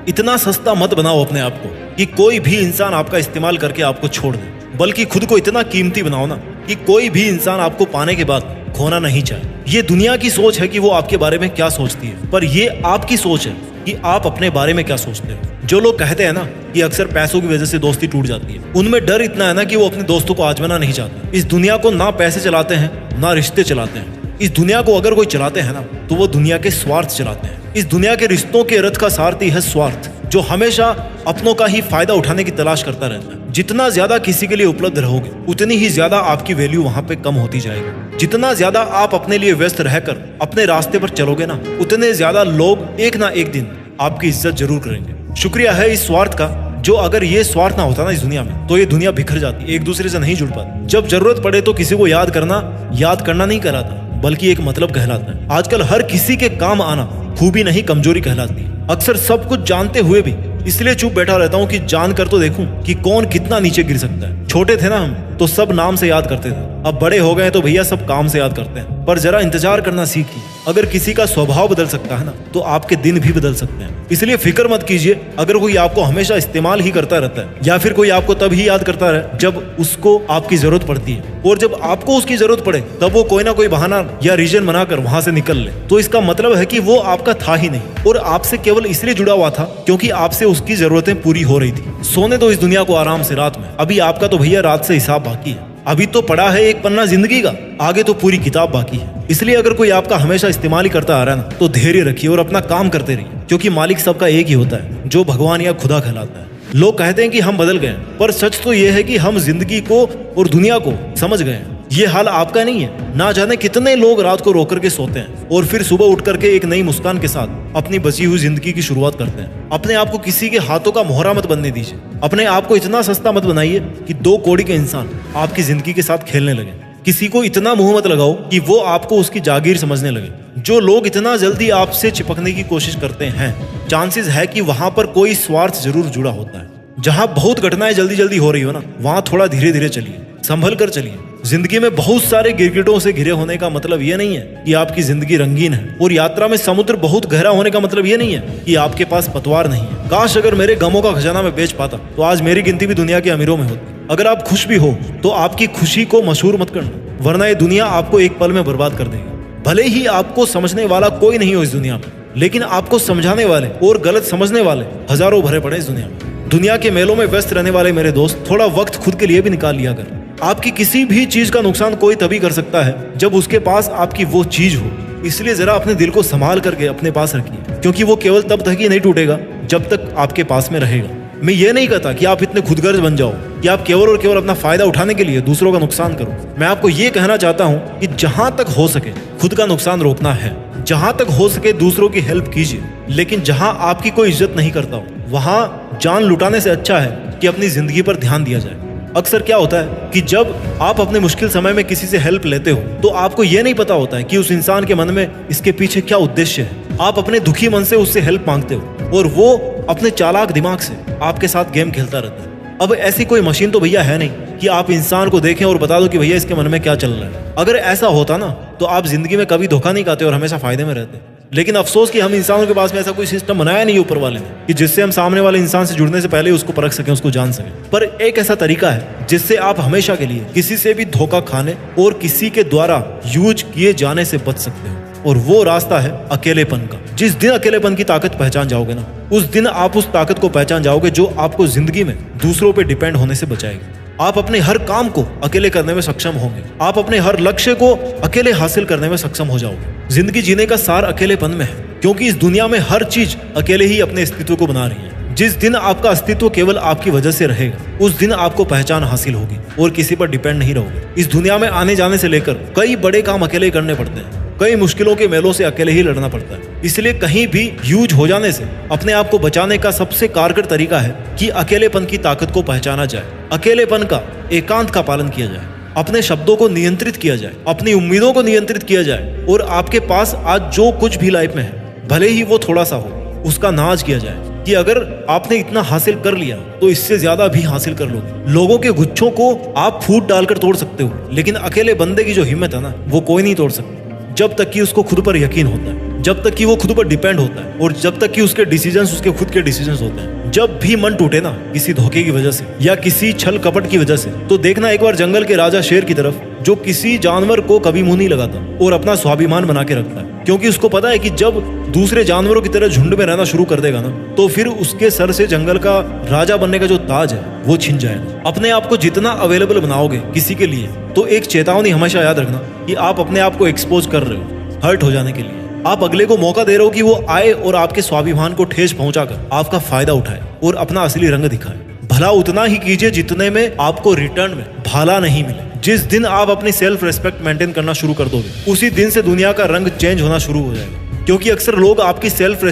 इतना सस्ता मत बनाओ अपने आप को कि कोई भी इंसान आपका इस्तेमाल करके आपको छोड़ दे, बल्कि खुद को इतना कीमती बनाओ ना कि कोई भी इंसान आपको पाने के बाद खोना नहीं चाहे। ये दुनिया की सोच है कि वो आपके बारे में क्या सोचती है, पर ये आपकी सोच है कि आप अपने बारे में क्या सोचते हो। जो लोग कहते हैं ना कि अक्सर पैसों की वजह से दोस्ती टूट जाती है, उनमें डर इतना है ना कि वो अपने दोस्तों को आजमाना नहीं चाहते। इस दुनिया को ना पैसे चलाते हैं ना रिश्ते चलाते हैं। इस दुनिया को अगर कोई चलाते हैं ना तो वो दुनिया के स्वार्थ चलाते हैं। इस दुनिया के रिश्तों के रथ का सारथी है स्वार्थ, जो हमेशा अपनों का ही फायदा उठाने की तलाश करता रहता है। जितना ज्यादा किसी के लिए उपलब्ध रहोगे उतनी ही ज्यादा आपकी वैल्यू वहां पे कम होती जाएगी। जितना ज्यादा आप अपने लिए व्यस्त रहकर अपने रास्ते पर चलोगे ना, उतने ज्यादा लोग एक ना एक दिन आपकी इज्जत जरूर करेंगे। शुक्रिया है इस स्वार्थ का, जो अगर ये स्वार्थ ना होता ना इस दुनिया में, तो ये दुनिया बिखर जाती, एक दूसरे से नहीं जुड़ पाती। जब जरूरत पड़े तो किसी को याद करना नहीं कहलाता, बल्कि एक मतलब कहलाता है। आजकल हर किसी के काम आना खूबी नहीं कमजोरी कहलाती है। अक्सर सब कुछ जानते हुए भी इसलिए चुप बैठा रहता हूँ कि जान कर तो देखूं कि कौन कितना नीचे गिर सकता है। छोटे थे ना हम तो सब नाम से याद करते थे, अब बड़े हो गए तो भैया सब काम से याद करते हैं। पर जरा इंतजार करना सीखिए। अगर किसी का स्वभाव बदल सकता है ना तो आपके दिन भी बदल सकते हैं। इसलिए फिक्र मत कीजिए अगर कोई आपको हमेशा इस्तेमाल ही करता रहता है, या फिर कोई आपको तब ही याद करता रहे जब उसको आपकी जरूरत पड़ती है, और जब आपको उसकी जरूरत पड़े तब वो कोई ना कोई बहाना या रीजन बनाकर वहां से निकल ले, तो इसका मतलब है कि वो आपका था ही नहीं और आपसे केवल इसलिए जुड़ा हुआ था क्योंकि आपसे उसकी जरूरतें पूरी हो रही थी। सोने दो इस दुनिया को आराम से रात में। अभी आपका तो भैया रात से हिसाब बाकी है। अभी तो पड़ा है एक पन्ना जिंदगी का, आगे तो पूरी किताब बाकी है। इसलिए अगर कोई आपका हमेशा इस्तेमाल ही करता आ रहा है ना, तो धैर्य रखिए और अपना काम करते रहिए, क्योंकि मालिक सबका एक ही होता है, जो भगवान या खुदा कहलाता है। लोग कहते हैं कि हम बदल गए, पर सच तो ये है कि हम जिंदगी को और दुनिया को समझ गए हैं। ये हाल आपका नहीं है। ना जाने कितने लोग रात को रो करके सोते हैं और फिर सुबह उठ करके एक नई मुस्कान के साथ अपनी बची हुई जिंदगी की शुरुआत करते हैं। अपने आप को किसी के हाथों का मोहरा मत बनने दीजिए। अपने आप को इतना सस्ता मत बनाइए कि 2 कौड़ी के इंसान आपकी जिंदगी के साथ खेलने लगे। किसी को इतना मुंह मत लगाओ कि वो आपको उसकी जागीर समझने लगे। जो लोग इतना जल्दी आपसे चिपकने की कोशिश करते हैं, चांसेस है कि वहां पर कोई स्वार्थ जरूर जुड़ा होता है। जहां बहुत घटनाएं जल्दी जल्दी हो रही हो ना, वहां थोड़ा धीरे धीरे चलिए, संभल कर चलिए। जिंदगी में बहुत सारे गिरगिटों से घिरे होने का मतलब ये नहीं है कि आपकी जिंदगी रंगीन है, और यात्रा में समुद्र बहुत गहरा होने का मतलब ये नहीं है कि आपके पास पतवार नहीं है। काश अगर मेरे गमों का खजाना मैं बेच पाता तो आज मेरी गिनती भी दुनिया के अमीरों में होती। अगर आप खुश भी हो तो आपकी खुशी को मशहूर मत करना, वरना ये दुनिया आपको एक पल में बर्बाद कर देगी। भले ही आपको समझने वाला कोई नहीं हो इस दुनिया में, लेकिन आपको समझाने वाले और गलत समझने वाले हजारों भरे पड़े इस दुनिया में। दुनिया के मेलों में व्यस्त रहने वाले मेरे दोस्त, थोड़ा वक्त खुद के लिए भी निकाल लिया कर। आपकी किसी भी चीज का नुकसान कोई तभी कर सकता है जब उसके पास आपकी वो चीज हो। इसलिए जरा अपने दिल को संभाल करके अपने पास रखिए, क्योंकि वो केवल तब तक ही नहीं टूटेगा जब तक आपके पास में रहेगा। मैं ये नहीं कहता कि आप इतने खुदगर्ज बन जाओ कि आप केवल और केवल अपना फायदा उठाने के लिए दूसरों का नुकसान करो। मैं आपको ये कहना चाहता हूँ कि जहां तक हो सके खुद का नुकसान रोकना है, जहां तक हो सके दूसरों की हेल्प कीजिए, लेकिन जहां आपकी कोई इज्जत नहीं करता हो वहां जान लुटाने से अच्छा है कि अपनी जिंदगी पर ध्यान दिया जाए। अक्सर क्या होता है कि जब आप अपने मुश्किल समय में किसी से हेल्प लेते हो तो आपको यह नहीं पता होता है कि उस इंसान के मन में इसके पीछे क्या उद्देश्य है। आप अपने दुखी मन से उससे हेल्प मांगते हो और वो अपने चालाक दिमाग से आपके साथ गेम खेलता रहता है। अब ऐसी कोई मशीन तो भैया है नहीं कि आप इंसान को देखें और बता दो कि भैया इसके मन में क्या चल रहा है। अगर ऐसा होता ना तो आप जिंदगी में कभी धोखा नहीं खाते और हमेशा फायदे में रहते। लेकिन अफसोस कि हम इंसानों के पास में ऐसा कोई सिस्टम बनाया नहीं ऊपर वाले ने कि जिससे हम सामने वाले इंसान से जुड़ने से पहले उसको परख सकें, उसको जान सकें। पर एक ऐसा तरीका है जिससे आप हमेशा के लिए किसी से भी धोखा खाने और किसी के द्वारा यूज किए जाने से बच सकते हो, और वो रास्ता है अकेलेपन का। जिस दिन अकेलेपन की ताकत पहचान जाओगे ना, उस दिन आप उस ताकत को पहचान जाओगे जो आपको जिंदगी में दूसरों पे डिपेंड होने से बचाएगी। आप अपने हर काम को अकेले करने में सक्षम होंगे। आप अपने हर लक्ष्य को अकेले हासिल करने में सक्षम हो जाओगे। जिंदगी जीने का सार अकेलेपन में है, क्योंकि इस दुनिया में हर चीज अकेले ही अपने अस्तित्व को बना रही है। जिस दिन आपका अस्तित्व केवल आपकी वजह से रहेगा, उस दिन आपको पहचान हासिल होगी और किसी पर डिपेंड नहीं रहोगे। इस दुनिया में आने जाने से लेकर कई बड़े काम अकेले करने पड़ते हैं। कई मुश्किलों के मेलों से अकेले ही लड़ना पड़ता है। इसलिए कहीं भी यूज हो जाने से अपने आप को बचाने का सबसे कारगर तरीका है कि अकेलेपन की ताकत को पहचाना जाए, अकेलेपन का एकांत का पालन किया जाए, अपने शब्दों को नियंत्रित किया जाए, अपनी उम्मीदों को नियंत्रित किया जाए, और आपके पास आज जो कुछ भी लाइफ में है, भले ही वो थोड़ा सा हो, उसका नाज किया जाए कि अगर आपने इतना हासिल कर लिया तो इससे ज्यादा भी हासिल कर लोगे। लोगों के गुच्छों को आप फूट डालकर तोड़ सकते हो, लेकिन अकेले बंदे की जो हिम्मत है ना, वो कोई नहीं तोड़ सकता जब तक कि उसको खुद पर यकीन होता है। जब तक कि वो खुद पर डिपेंड होता है और जब तक कि उसके डिसीजंस उसके खुद के डिसीजंस होते हैं। जब भी मन टूटे ना किसी धोखे की वजह से या किसी छल कपट की वजह से, तो देखना एक बार जंगल के राजा शेर की तरफ, जो किसी जानवर को कभी मुंह नहीं लगाता और अपना स्वाभिमान बना के रखता है, क्योंकि उसको पता है कि जब दूसरे जानवरों की तरह झुंड में रहना शुरू कर देगा ना, तो फिर उसके सर से जंगल का राजा बनने का जो ताज है वो छिन जाएगा। अपने आप को जितना अवेलेबल बनाओगे किसी के लिए, तो एक चेतावनी हमेशा याद रखना कि आप अपने आप को एक्सपोज कर रहे हो हर्ट हो जाने के लिए। आप अगले को मौका दे रहे हो कि वो आए और आपके स्वाभिमान को ठेस पहुंचाकर आपका फायदा उठाए और अपना असली रंग दिखाए। भला उतना ही कीजिए जितने में आपको रिटर्न में भला नहीं मिले। जिस दिन आप अपनी सेल्फ रेस्पेक्ट मेंटेन करना शुरू कर दोगे, उसी दिन से दुनिया का रंग चेंज होना शुरू हो जाएगा। क्योंकि अक्सर लोग आपकी सेल्फ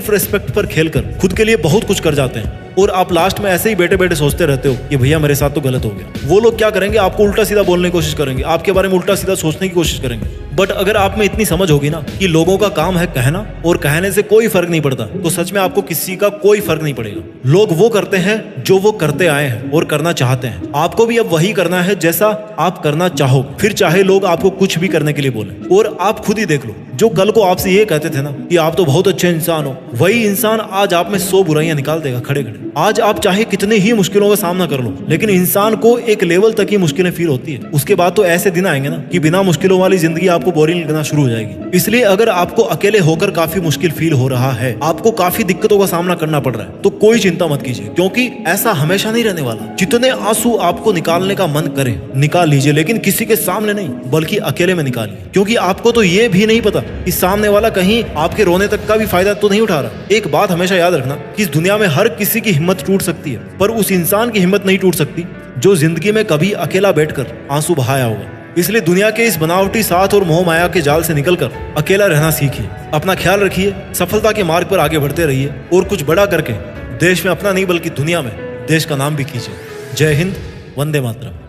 रेस्पेक्ट पर खेलकर खुद के लिए बहुत कुछ कर जाते हैं और आप लास्ट में ऐसे ही बैठे बैठे सोचते रहते हो कि भैया मेरे साथ तो गलत हो गया। वो लोग क्या करेंगे, आपको उल्टा सीधा बोलने की कोशिश करेंगे, आपके बारे में उल्टा सीधा सोचने की कोशिश करेंगे। बट अगर आप में इतनी समझ होगी ना कि लोगों का काम है कहना और कहने से कोई फर्क नहीं पड़ता, तो सच में आपको किसी का कोई फर्क नहीं पड़ेगा। लोग वो करते हैं जो वो करते आए हैं और करना चाहते हैं। आपको भी अब वही करना है जैसा आप करना चाहो, फिर चाहे लोग आपको कुछ भी करने के लिए बोले। और आप खुद ही देख लो, जो कल को आपसे ये कहते थे ना कि आप तो बहुत अच्छे इंसान हो, वही इंसान आज आप में 100 बुराइयां निकाल देगा खड़े खड़े। आज आप चाहे कितने ही मुश्किलों का सामना कर लो, लेकिन इंसान को एक लेवल तक ही मुश्किलें फील होती है। उसके बाद तो ऐसे दिन आएंगे ना कि बिना मुश्किलों वाली जिंदगी आपको बोरिंग लगना शुरू हो जाएगी। इसलिए अगर आपको अकेले होकर काफी मुश्किल फील हो रहा है, आपको काफी दिक्कतों का सामना करना पड़ रहा है, तो कोई चिंता मत कीजिए, क्योंकि ऐसा हमेशा नहीं रहने वाला। जितने आंसू आपको निकालने का मन करे निकाल लीजिए, लेकिन किसी के सामने नहीं, बल्कि अकेले में निकालिए। क्योंकि आपको तो ये भी नहीं पता कि सामने वाला कहीं आपके रोने तक का भी फायदा तो नहीं उठा रहा। एक बात हमेशा याद रखना कि इस दुनिया में हर किसी की हिम्मत टूट सकती है, पर उस इंसान की हिम्मत नहीं टूट सकती जो जिंदगी में कभी अकेला बैठकर आंसू बहाया होगा। इसलिए दुनिया के इस बनावटी साथ और मोह माया के जाल से निकलकर अकेला रहना सीखिए। अपना ख्याल रखिए, सफलता के मार्ग पर आगे बढ़ते रहिए और कुछ बड़ा करके देश में अपना नहीं बल्कि दुनिया में देश का नाम भी कीजिए। जय हिंद, वंदे मातरम।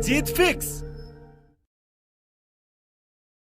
जीत फिक्स।